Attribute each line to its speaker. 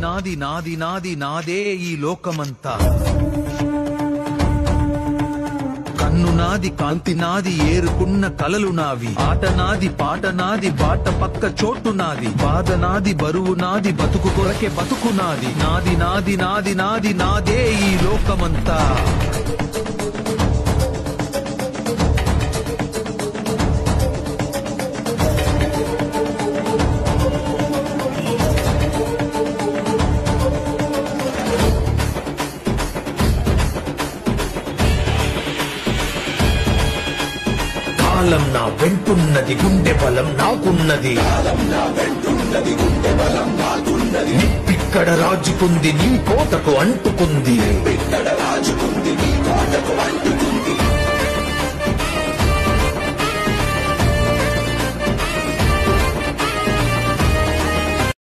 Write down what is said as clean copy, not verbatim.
Speaker 1: నాది నాది నాది నాదే ఈ లోకమంతా. కన్ను నాది కాంతి నాది ఏరుకున్న కలలు నావి. ఆట నాది పాట నాది బాట పక్క చోటు నాది. బాధ నాది బరువు నాది బతుకు కొరకే బతుకు నాది. నాది నాది నాది నాది నాదే ఈ లోకమంతా. కాలం నా వెంటున్నది గుండె బలం నాకున్నది. నిప్పిక్కడ రాజుకుంది నీ కోటకు అంటుకుంది.